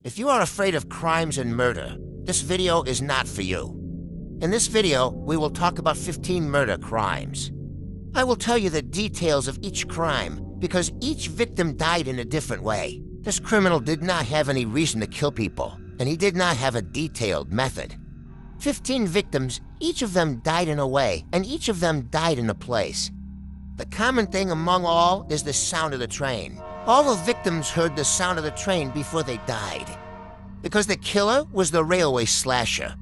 If you are afraid of crimes and murder, this video is not for you. In this video, we will talk about 15 murder crimes. I will tell you the details of each crime because each victim died in a different way. This criminal did not have any reason to kill people, and he did not have a detailed method. 15 victims, each of them died in a way, and each of them died in a place. The common thing among all is the sound of the train. All the victims heard the sound of the train before they died, because the killer was the railway slasher.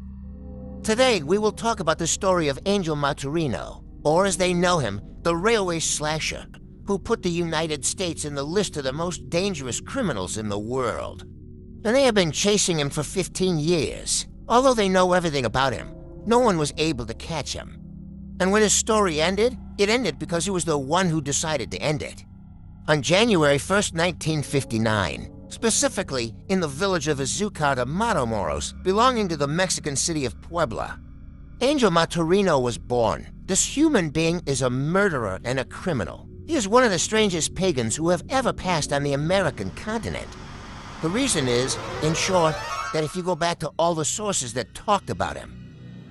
Today, we will talk about the story of Angel Maturino, or as they know him, the railway slasher, who put the United States in the list of the most dangerous criminals in the world. And they have been chasing him for 15 years. Although they know everything about him, no one was able to catch him. And when his story ended, it ended because he was the one who decided to end it. On January 1st, 1959, specifically in the village of Azucar de Matamoros, belonging to the Mexican city of Puebla, Angel Maturino was born. This human being is a murderer and a criminal. He is one of the strangest pagans who have ever passed on the American continent. The reason is, in short, that if you go back to all the sources that talked about him,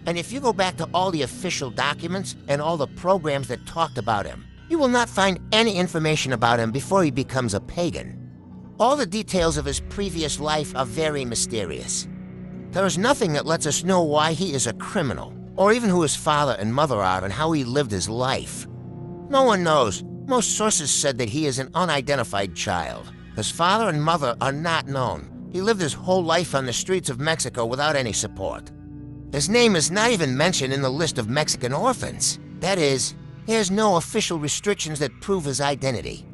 and if you go back to all the official documents and all the programs that talked about him, you will not find any information about him before he becomes a pagan. All the details of his previous life are very mysterious. There is nothing that lets us know why he is a criminal, or even who his father and mother are and how he lived his life. No one knows. Most sources said that he is an unidentified child. His father and mother are not known. He lived his whole life on the streets of Mexico without any support. His name is not even mentioned in the list of Mexican orphans. That is, he has no official restrictions that prove his identity.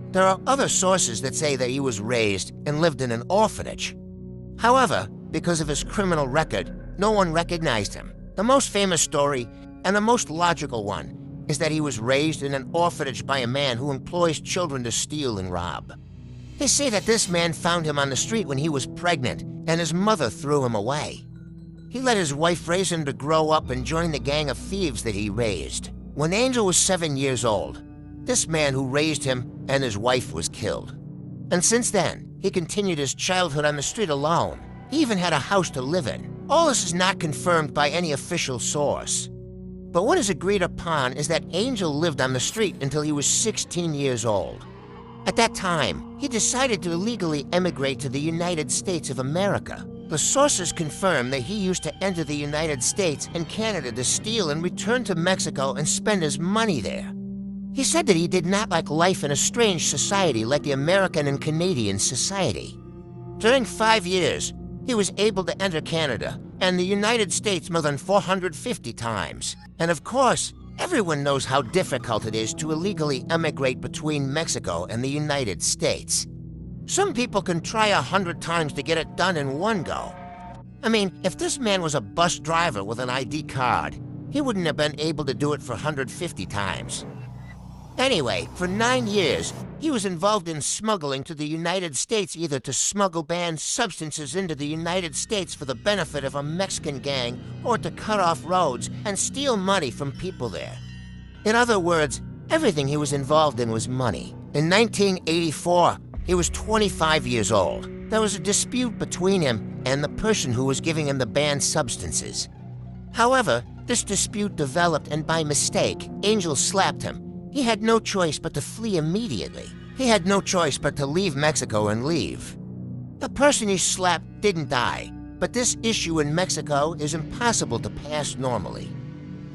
There are other sources that say that he was raised and lived in an orphanage. However, because of his criminal record, no one recognized him. The most famous story, and the most logical one, is that he was raised in an orphanage by a man who employs children to steal and rob. They say that this man found him on the street when he was pregnant, and his mother threw him away. He let his wife raise him to grow up and join the gang of thieves that he raised. When Angel was 7 years old, this man who raised him and his wife was killed. And since then, he continued his childhood on the street alone. He even had a house to live in. All this is not confirmed by any official source. But what is agreed upon is that Angel lived on the street until he was 16 years old. At that time, he decided to illegally emigrate to the United States of America. The sources confirm that he used to enter the United States and Canada to steal and return to Mexico and spend his money there. He said that he did not like life in a strange society like the American and Canadian society. During 5 years, he was able to enter Canada and the United States more than 450 times. And of course, everyone knows how difficult it is to illegally emigrate between Mexico and the United States. Some people can try 100 times to get it done in one go. I mean, if this man was a bus driver with an ID card, he wouldn't have been able to do it for 150 times. Anyway, for 9 years, he was involved in smuggling to the United States, either to smuggle banned substances into the United States for the benefit of a Mexican gang or to cut off roads and steal money from people there. In other words, everything he was involved in was money. In 1984, he was 25 years old. There was a dispute between him and the person who was giving him the banned substances. However, this dispute developed and by mistake, Angel slapped him. He had no choice but to flee immediately. He had no choice but to leave Mexico and leave. The person he slapped didn't die, but this issue in Mexico is impossible to pass normally.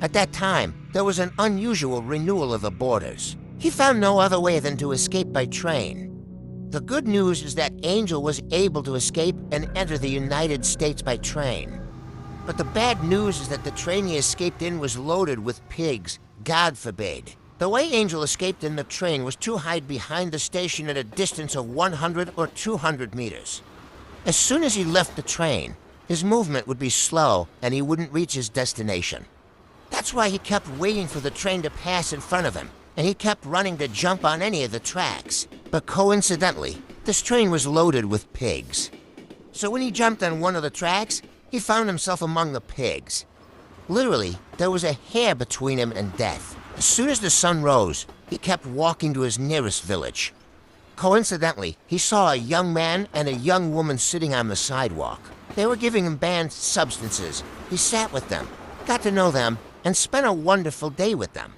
At that time, there was an unusual renewal of the borders. He found no other way than to escape by train. The good news is that Angel was able to escape and enter the United States by train. But the bad news is that the train he escaped in was loaded with pigs, God forbid. The way Angel escaped in the train was to hide behind the station at a distance of 100 or 200 meters. As soon as he left the train, his movement would be slow and he wouldn't reach his destination. That's why he kept waiting for the train to pass in front of him, and he kept running to jump on any of the tracks. But coincidentally, this train was loaded with pigs. So when he jumped on one of the tracks, he found himself among the pigs. Literally, there was a hair between him and death. As soon as the sun rose, he kept walking to his nearest village. Coincidentally, he saw a young man and a young woman sitting on the sidewalk. They were giving him banned substances. He sat with them, got to know them, and spent a wonderful day with them.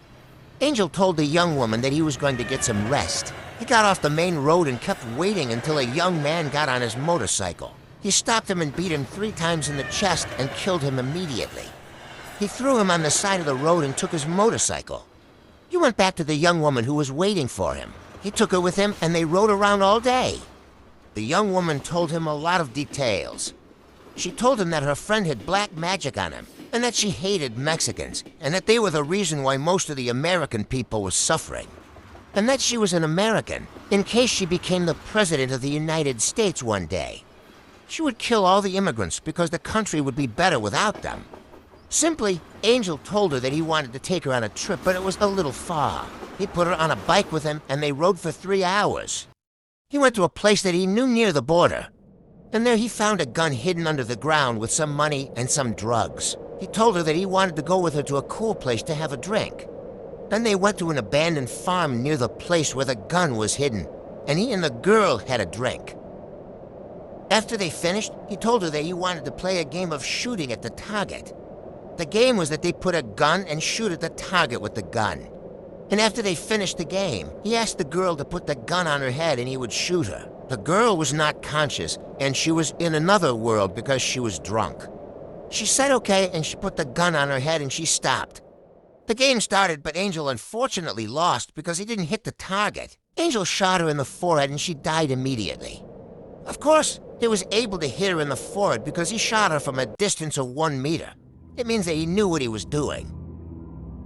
Angel told the young woman that he was going to get some rest. He got off the main road and kept waiting until a young man got on his motorcycle. He stopped him and beat him 3 times in the chest and killed him immediately. He threw him on the side of the road and took his motorcycle. He went back to the young woman who was waiting for him. He took her with him and they rode around all day. The young woman told him a lot of details. She told him that her friend had black magic on him, and that she hated Mexicans, and that they were the reason why most of the American people were suffering. And that she was an American, in case she became the President of the United States one day. She would kill all the immigrants because the country would be better without them. Simply, Angel told her that he wanted to take her on a trip, but it was a little far. He put her on a bike with him, and they rode for 3 hours. He went to a place that he knew near the border, and there he found a gun hidden under the ground with some money and some drugs. He told her that he wanted to go with her to a cool place to have a drink. Then they went to an abandoned farm near the place where the gun was hidden, and he and the girl had a drink. After they finished, he told her that he wanted to play a game of shooting at the target. The game was that they put a gun and shoot at the target with the gun. And after they finished the game, he asked the girl to put the gun on her head and he would shoot her. The girl was not conscious, and she was in another world because she was drunk. She said okay, and she put the gun on her head and she stopped. The game started, but Angel unfortunately lost because he didn't hit the target. Angel shot her in the forehead and she died immediately. Of course, he was able to hit her in the forehead because he shot her from a distance of 1 meter. It means that he knew what he was doing.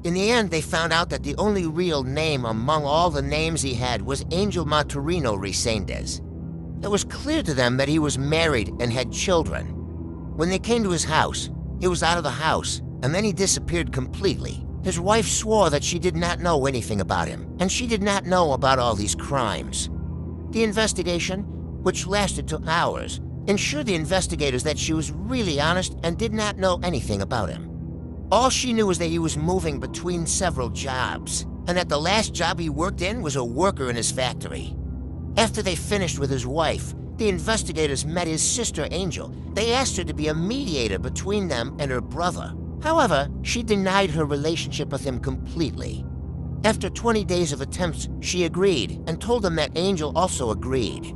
In the end, they found out that the only real name among all the names he had was Angel Martorino Resendez. It was clear to them that he was married and had children. When they came to his house, he was out of the house, and then he disappeared completely. His wife swore that she did not know anything about him, and she did not know about all these crimes. The investigation, which lasted 2 hours, ensured the investigators that she was really honest and did not know anything about him. All she knew was that he was moving between several jobs, and that the last job he worked in was a worker in his factory. After they finished with his wife, the investigators met his sister Angel. They asked her to be a mediator between them and her brother. However, she denied her relationship with him completely. After 20 days of attempts, she agreed and told them that Angel also agreed.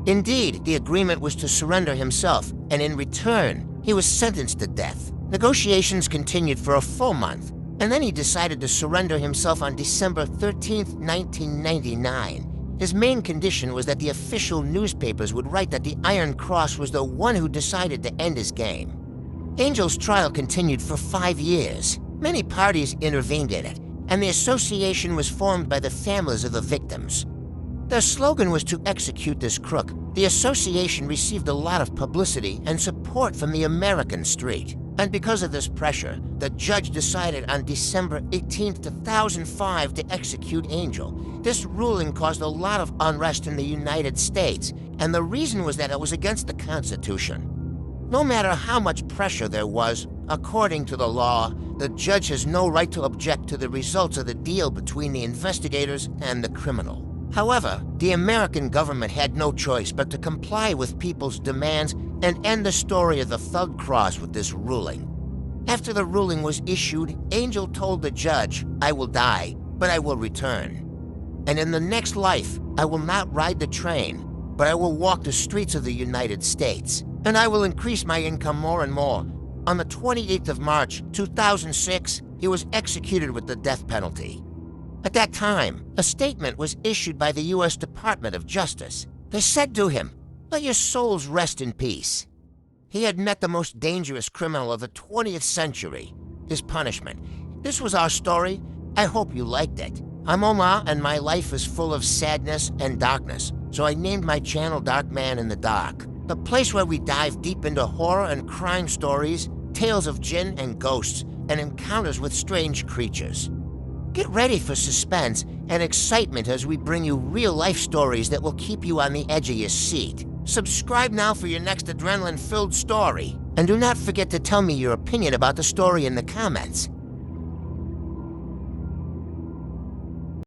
Indeed, the agreement was to surrender himself, and in return, he was sentenced to death. Negotiations continued for a full month, and then he decided to surrender himself on December 13th, 1999. His main condition was that the official newspapers would write that the Iron Cross was the one who decided to end his game. Angel's trial continued for 5 years. Many parties intervened in it, and the association was formed by the families of the victims. Their slogan was to execute this crook. The association received a lot of publicity and support from the American street. And because of this pressure, the judge decided on December 18, 2005 to execute Angel. This ruling caused a lot of unrest in the United States, and the reason was that it was against the Constitution. No matter how much pressure there was, according to the law, the judge has no right to object to the results of the deal between the investigators and the criminal. However, the American government had no choice but to comply with people's demands and end the story of the Thug Cross with this ruling. After the ruling was issued, Angel told the judge, "I will die, but I will return. And in the next life, I will not ride the train, but I will walk the streets of the United States, and I will increase my income more and more." On the 28th of March, 2006, he was executed with the death penalty. At that time, a statement was issued by the U.S. Department of Justice. They said to him, "Let your souls rest in peace." He had met the most dangerous criminal of the 20th century. His punishment. This was our story. I hope you liked it. I'm Omar, and my life is full of sadness and darkness, so I named my channel Dark Man in the Dark, the place where we dive deep into horror and crime stories, tales of jinn and ghosts, and encounters with strange creatures. Get ready for suspense and excitement as we bring you real-life stories that will keep you on the edge of your seat. Subscribe now for your next adrenaline-filled story. And do not forget to tell me your opinion about the story in the comments.